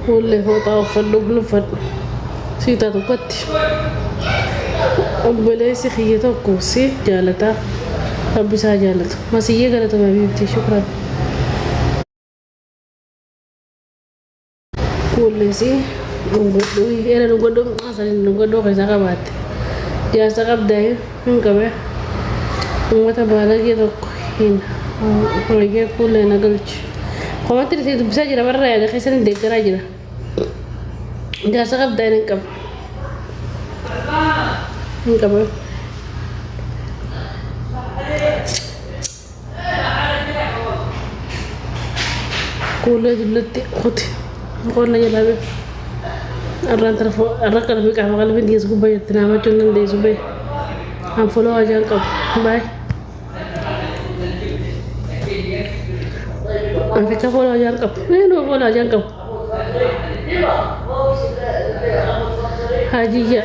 واللي هو طاف اللبن فد سيتا تقتي أبليسي خيّته كوسي جالتا أبسا جالته ما سيّي قالته ما بيبتي شكرا كولسي نقولوا أنا نقولوا أصلا نقولوا كذا كبات يا سكاب ده من كبه وما تبالغ يدقين ويجي كلنا قلش كمان تري تبص جرا برا يا دخل سن دكرا جرا يا سكاب ده نكب نكب كله دلتي خدي قولنا جلابي الران ترفو الرقم بيك على قلبي دي سكوبا يتنام تونن دي سكوبا هم فلو أجان كم باي هم فيك فلو أجان كم وينو فلو أجان كم حاجية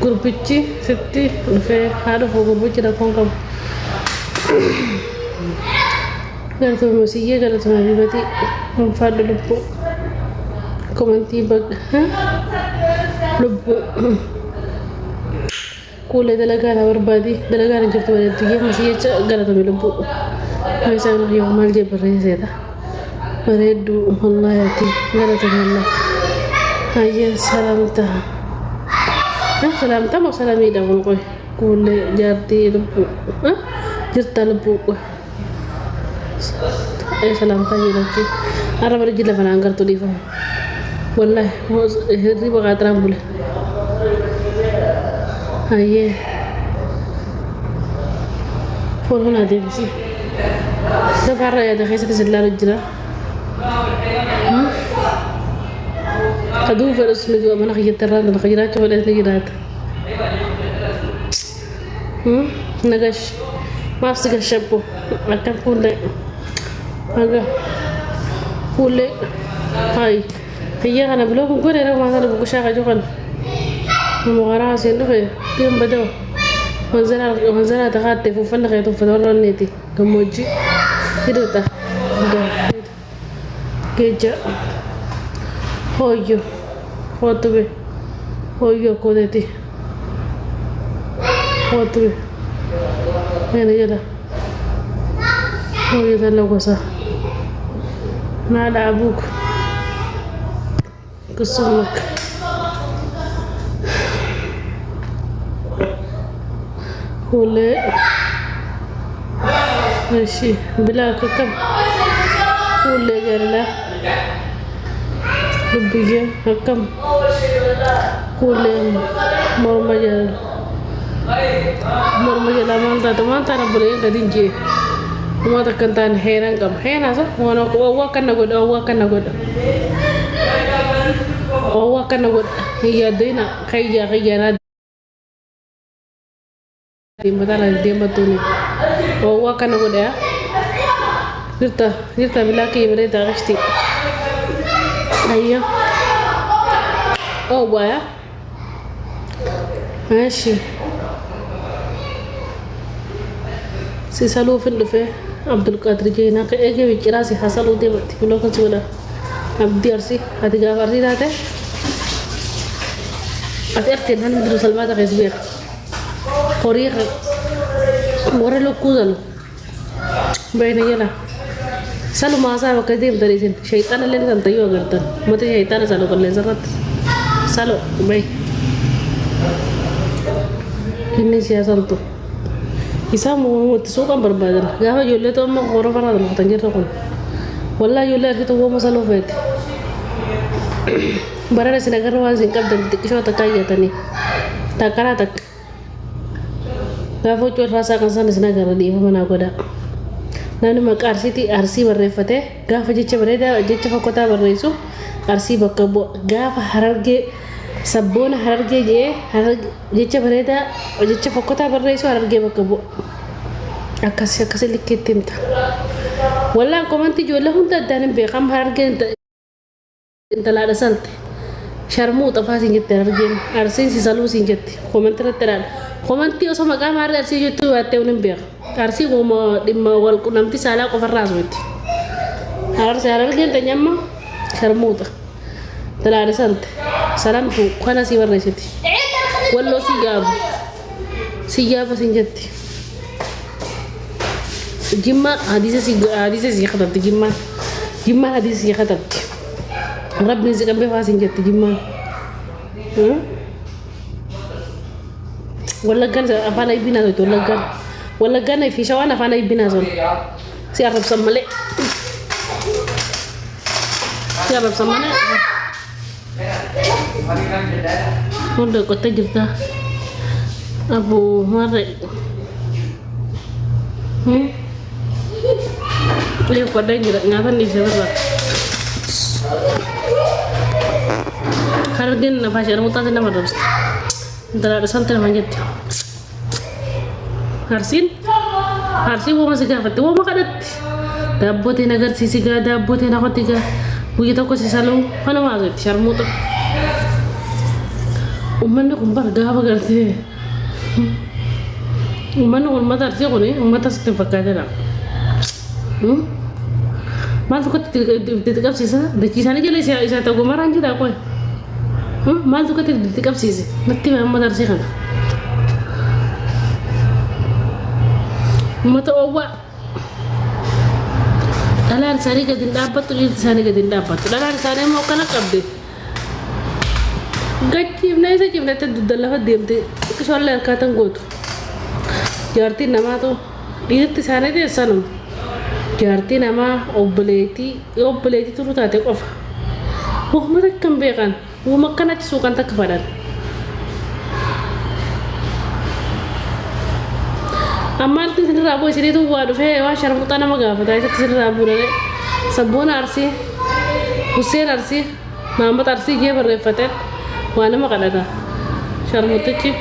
gurbichi sitti dhufee haadha foo gurbichi rakkoon qabu galatuma siyyee galatuma bibatii hunfaadha lubbuu komantii bagga lubbuu kuulee dalagaan barbaadii dalagaan jirtu bareedduyee masiyyecha galatame lubbuu isaan yoo maal jee barreesseedha bareedduu wallaayati galatame allah hayyeen salaamta سلامتا مو سلامي دا ونقول كل جارتي لبو جرتا لبو اي سلامتا يلكي انا برجي لفنا انغر تدي فهم والله هو هري بقى ترامبل هاي فورنا دي بس سفر يا دخي سلسله الجرا قدوم فرس نجوا من خير ترى من خيرات ولا خيرات نجش ما أفسك الشبو أكن كله هذا كله هاي هي أنا بلوك كله أنا ما أنا بقول شاكا جوكان مغارة سيندو في يوم بدو منزل تغطي فوفن خيطو فدور نيتي كموجي كده تا كيجا هويو هوتوبي هويو كودتي هوتوبي هنا يلا هويو تلوكسا نال أبوك كسمك هولي ماشي بلا كم هولي جرلا لبيجي كم هولي مرمجل أمان تمان تانا بولي كدين جي ما تكنتان هيران كم هينا سا وانا أوا كنا قد هي دينا خيا Dimana dia matuni, bawa kan aku dia, cerita bila kaya berita pasti, ayah, oh buaya, masih, si selalu film Abdul Qadir Jaina ke ege bicara si hasil udah berarti kalau kan sudah, abdi arsi, hati gak arsi dah teh, hati artian terus selma tak esbiar. Korea mora lo kuzalo bayna yala salu masa wakadim darisin shaytan alle tan tayo agartan mate shaytan salu kalle zarat salu bay inni siyasal to isa mo tsukan barbadal gawa yolle to mo goro farad mo tanjir to kon wallahi yolle arki to wo masalo fet barara sinagar wazin kabdan tikisho takayatani takara tak gaafa cuur rasa kan sana sina gara di mana goda nanu mak arsi barrefate gaafa jecha bareda jecha fakota barresu arsi bakka bo gaafa hararge sabbona hararge je jecha bareda jecha fakota barresu hararge bakka bo akasi likketimta walla komanti jolla hunta danin be kham hararge inta la dasante sharmu tafasin jette hararge arsin si salu sin jette komentra teran komanti oso maga mar arsi youtube ate unim ber arsi gomo dimma wal kunamti sala ko farras wati Arsi harargeen tanyamma sharmuuta. Talaada sante. Salam tu kana si warreessiti. Walloo si yaaba sin jetti. Jimma hadisa si khatabti jimma hadisa si khatabti. Rabbi si kan befa sin jetti jimma. Wallaggan afaan ibina to wallaggan fi shawana afaan ibina zon. Si arab samale. Si arab samale. Udah kota jirta Abu Mare lihat pada ngapain di sana hargin apa sih mutan sih nama terus antara ada santai manjat harsin gua masih gak fatu gua makadat dabotin agar sisi gak dabotin aku tiga begitu aku sih salung mana masuk syarmutu umman ko barga bagarti umman ko matar si ko ni umata sa fakada na mal ko titikap sisa de kisane jele isa ta gomaran ji da ko mal ko titikap sisa natti ma matar si kana mata owa dalan sari ga din dapat tulis sari ga din dapat dalan sari mo kana kabde gacciif na isa cifnete duddalafa deemte kisholle harkaatan gootu jaartiin namaa to dhiirti isaanii teessanum jaartii namaa obboleetii turu taate qofa wahuma takkan beekan wahuma akkanatti suuqan takka fadhan ammaanti isinirraa boo isiniitu waa dhufee waa sharmuxaa nama gaafata isatti isinirraa buudhane sabboona arsii Hussein arsii Maamad arsii jee barreeffateen وانا ما قدرت شرموتتي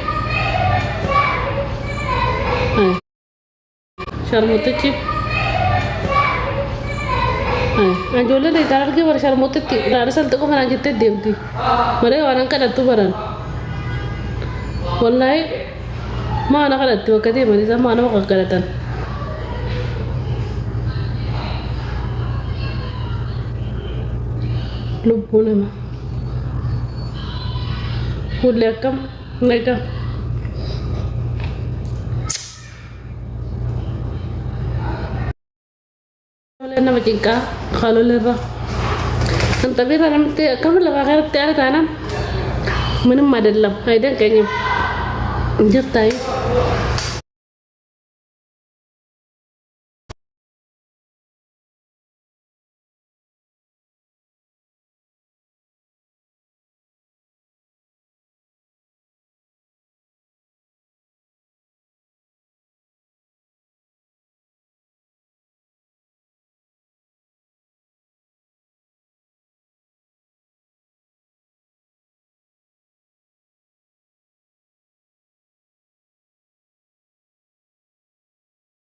شرموتتي anjolle de tararge war sharmotetti darasal to ko fana jitte demti mare waran kada tu baran wallahi ma ana kada tu wakati mari sama ana ma kadatan lubbuna ma Kulekam mereka oleh nama cingka kalau lera tapi dalam kamu lera kayak tiada tanam minum madalam ada kayaknya jertai